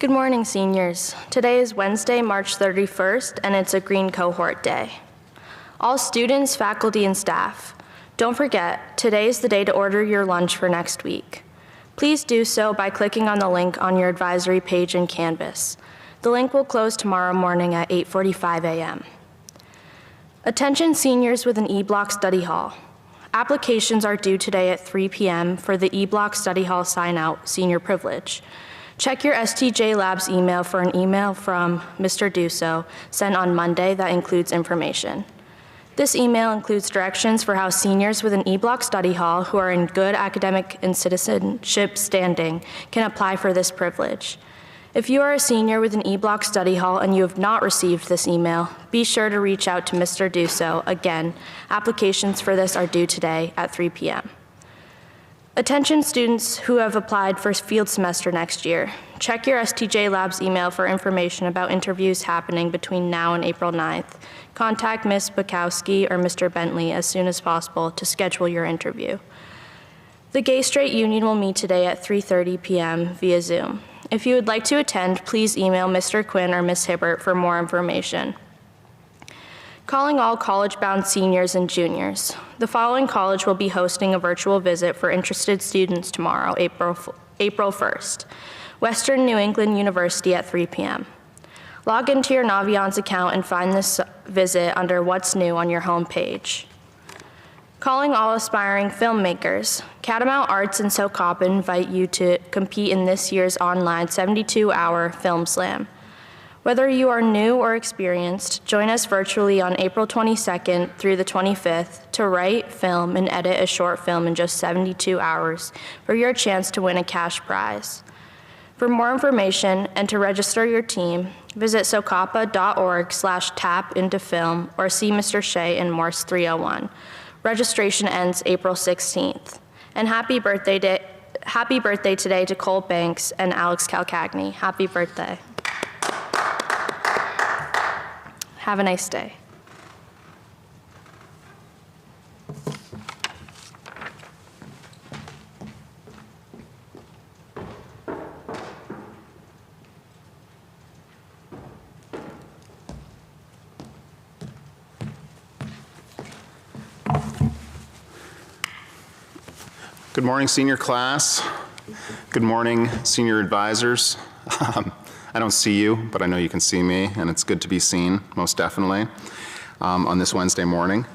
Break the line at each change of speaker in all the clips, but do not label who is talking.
Good morning, seniors. Today is Wednesday, March 31st, and it's a Green Cohort Day. All students, faculty, and staff, don't forget, today is the day to order your lunch for next week. Please do so by clicking on the link on your advisory page in Canvas. The link will close tomorrow morning at 8:45 a.m. Attention seniors with an E-Block study hall. Applications are due today at 3 p.m. for the E-Block study hall sign-out senior privilege. Check your STJ Labs email for an email from Mr. Duso sent on Monday that includes information. This email includes directions for how seniors with an E-Block study hall who are in good academic and citizenship standing can apply for this privilege. If you are a senior with an E-Block study hall and you have not received this email, be sure to reach out to Mr. Duso. Again, applications for this are due today at 3 p.m. Attention students who have applied for field semester next year. Check your STJ Labs email for information about interviews happening between now and April 9th. Contact Ms. Bukowski or Mr. Bentley as soon as possible to schedule your interview. The Gay Straight Union will meet today at 3:30 p.m. via Zoom. If you would like to attend, please email Mr. Quinn or Ms. Hibbert for more information. Calling all college-bound seniors and juniors. The following college will be hosting a virtual visit for interested students tomorrow, April 1st. Western New England University at 3 p.m. Log into your Naviance account and find this visit under What's New on your home page. Calling all aspiring filmmakers. Catamount Arts and SoCop invite you to compete in this year's online 72-hour Film Slam. Whether you are new or experienced, join us virtually on April 22nd through the 25th to write, film, and edit a short film in just 72 hours for your chance to win a cash prize. For more information and to register your team, visit socapa.org/tapintofilm or see Mr. Shea in Morse 301. Registration ends April 16th. And happy birthday today to Cole Banks and Alex Calcagney. Happy birthday. Have a nice day.
Good morning, senior class. Good morning, senior advisors. I don't see you, but I know you can see me, and it's good to be seen, most definitely, on this Wednesday morning.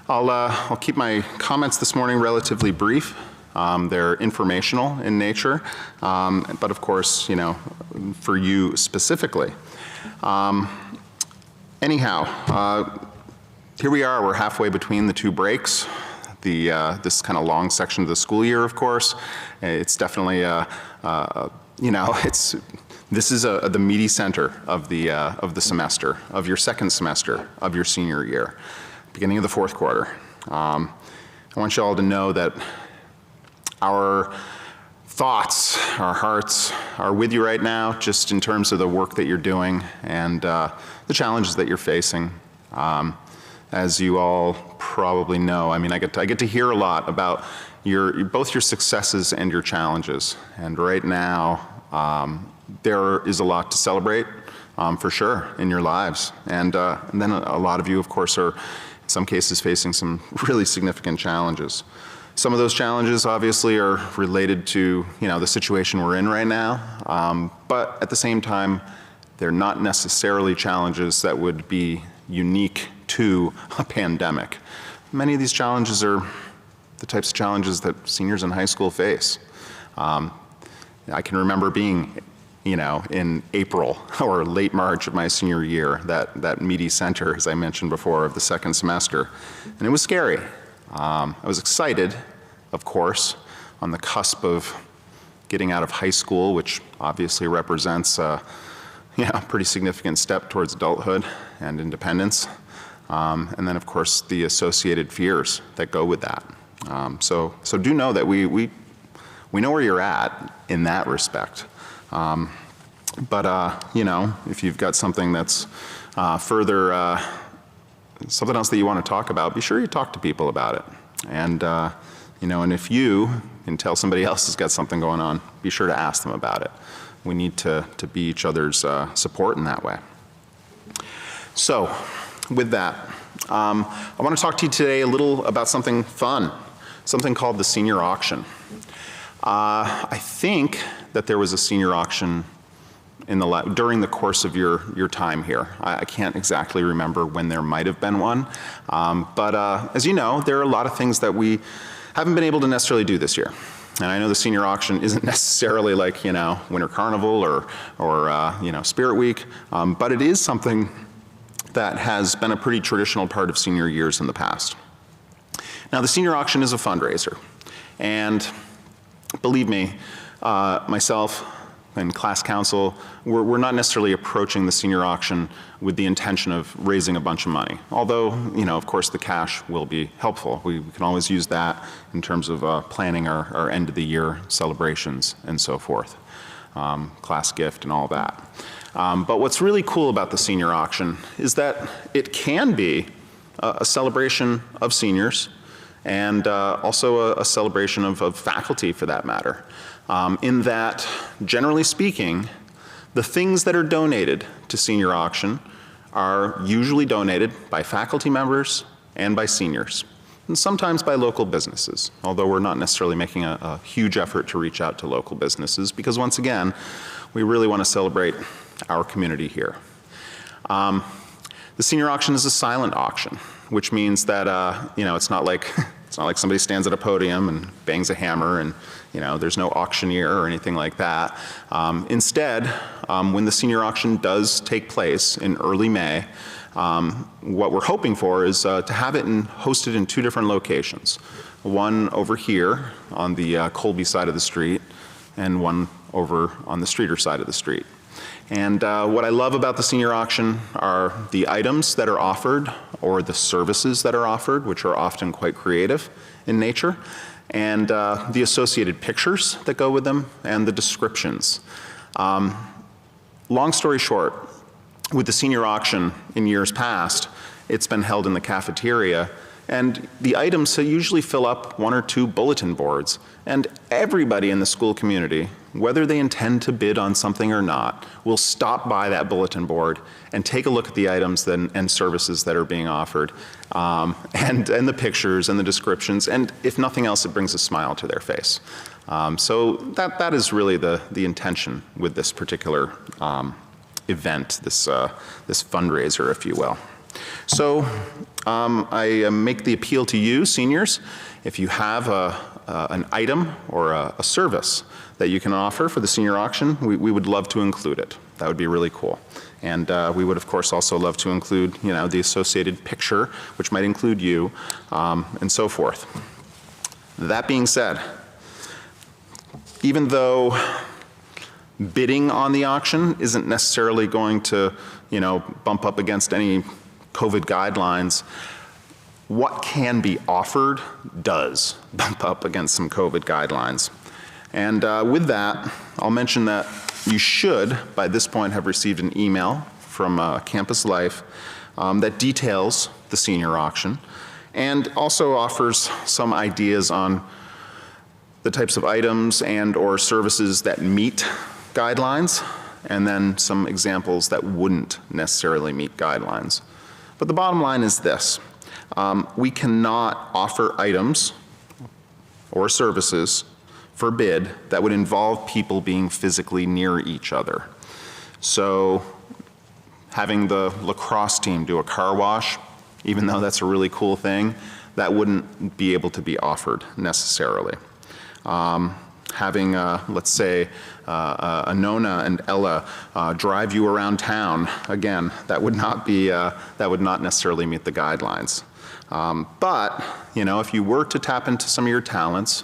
I'll keep my comments this morning relatively brief. They're informational in nature, but of course, you know, for you specifically. Anyhow, here we are, we're halfway between the two breaks. This kind of long section of the school year, of course. It's definitely, you know, this is the meaty center of the semester, of your second semester of your senior year, beginning of the fourth quarter. I want you all to know that our thoughts, our hearts are with you right now, just in terms of the work that you're doing and the challenges that you're facing. As you all probably know, I mean, I get to hear a lot about both your successes and your challenges. And right now, there is a lot to celebrate, for sure, in your lives. And then a lot of you, of course, are in some cases facing some really significant challenges. Some of those challenges obviously are related to, you know, the situation we're in right now. But at the same time, they're not necessarily challenges that would be unique to a pandemic. Many of these challenges are the types of challenges that seniors in high school face. I can remember being, you know, in April or late March of my senior year, that meaty center, as I mentioned before, of the second semester, and it was scary. I was excited, of course, on the cusp of getting out of high school, which obviously represents a pretty significant step towards adulthood and independence. And then, of course, the associated fears that go with that. So do know that we know where you're at in that respect. But you know, if you've got something that's further, something else that you want to talk about, be sure you talk to people about it. And you know, and if you can tell somebody else has got something going on, be sure to ask them about it. we need to be each other's support in that way. So, with that, I want to talk to you today a little about something fun, something called the senior auction. I think that there was a senior auction during the course of your time here. I can't exactly remember when there might have been one, but as you know, there are a lot of things that we haven't been able to necessarily do this year. And I know the senior auction isn't necessarily like, Winter Carnival or Spirit Week, but it is something that has been a pretty traditional part of senior years in the past. Now, the senior auction is a fundraiser, and believe me, myself and class council, we're not necessarily approaching the senior auction with the intention of raising a bunch of money. Although, of course, the cash will be helpful. We can always use that in terms of planning our end of the year celebrations and so forth, class gift and all that. But what's really cool about the senior auction is that it can be a celebration of seniors and also a celebration of faculty for that matter. In that, generally speaking, the things that are donated to senior auction are usually donated by faculty members and by seniors, and sometimes by local businesses, although we're not necessarily making a huge effort to reach out to local businesses because, once again, we really want to celebrate our community here. The senior auction is a silent auction, which means that it's not like somebody stands at a podium and bangs a hammer and there's no auctioneer or anything like that. Instead, when the senior auction does take place in early May, what we're hoping for is to have it hosted in 2 different locations. One over here on the Colby side of the street and one over on the Streeter side of the street. And what I love about the senior auction are the items that are offered or the services that are offered, which are often quite creative in nature, and the associated pictures that go with them and the descriptions. Long story short, with the senior auction in years past, it's been held in the cafeteria, and the items usually fill up 1 or 2 bulletin boards, and everybody in the school community, whether they intend to bid on something or not, will stop by that bulletin board and take a look at the items and services that are being offered, and the pictures and the descriptions, and if nothing else, it brings a smile to their face. So that is really the intention with this particular event, this fundraiser, if you will. So I make the appeal to you, seniors, if you have an item or a service that you can offer for the senior auction, we would love to include it. That would be really cool. And we would, of course, also love to include, the associated picture, which might include you, and so forth. That being said, even though bidding on the auction isn't necessarily going to, bump up against any COVID guidelines, what can be offered does bump up against some COVID guidelines. And with that, I'll mention that you should, by this point, have received an email from Campus Life that details the senior auction and also offers some ideas on the types of items and or services that meet guidelines, and then some examples that wouldn't necessarily meet guidelines. But the bottom line is this. We cannot offer items or services for bid that would involve people being physically near each other. So having the lacrosse team do a car wash, even though that's a really cool thing, that wouldn't be able to be offered necessarily. Having, let's say, Nona and Ella drive you around town, again, that would not necessarily meet the guidelines. But, if you were to tap into some of your talents,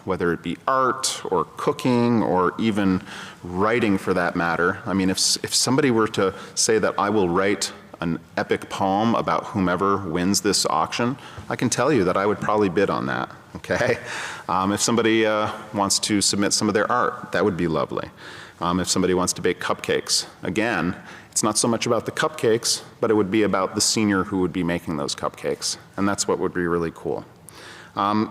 whether it be art or cooking or even writing for that matter. I mean, if somebody were to say that I will write an epic poem about whomever wins this auction, I can tell you that I would probably bid on that, okay? If somebody wants to submit some of their art, that would be lovely. If somebody wants to bake cupcakes, again, it's not so much about the cupcakes, but it would be about the senior who would be making those cupcakes, and that's what would be really cool.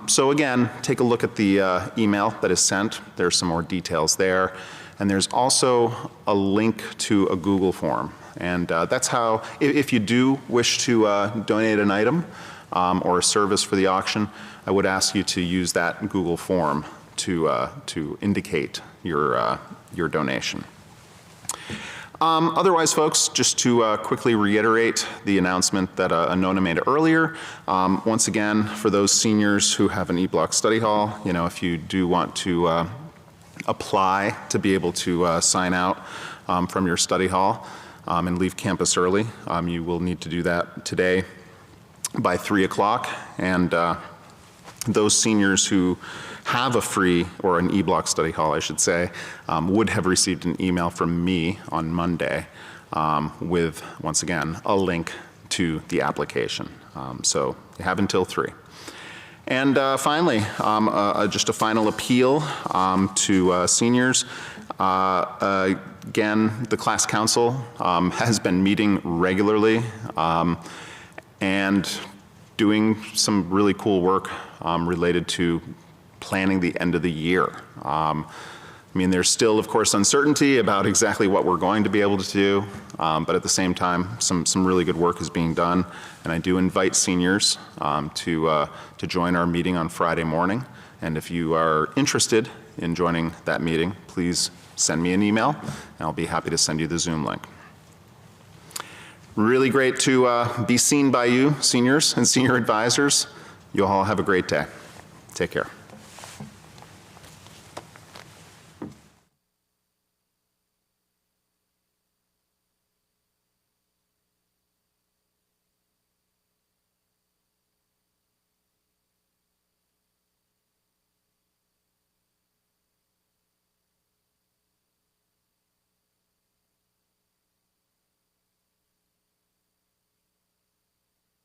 So again, take a look at the email that is sent. There's some more details there. And there's also a link to a Google form. And that's how, if you do wish to donate an item or a service for the auction, I would ask you to use that Google form to indicate your donation. Otherwise, folks, just to quickly reiterate the announcement that Anona made earlier. Once again, for those seniors who have an E-Block study hall, you know, if you do want to apply to be able to sign out from your study hall and leave campus early, you will need to do that today by 3 o'clock. And those seniors who have a free, or an E-Block study hall, I should say, would have received an email from me on Monday with, once again, a link to the application. So you have until 3. And finally, just a final appeal to seniors. Again, the class council has been meeting regularly and doing some really cool work related to planning the end of the year. I mean, there's still, of course, uncertainty about exactly what we're going to be able to do, but at the same time, some really good work is being done. And I do invite seniors to join our meeting on Friday morning. And if you are interested in joining that meeting, please send me an email, and I'll be happy to send you the Zoom link. Really great to be seen by you, seniors and senior advisors. You all have a great day. Take care.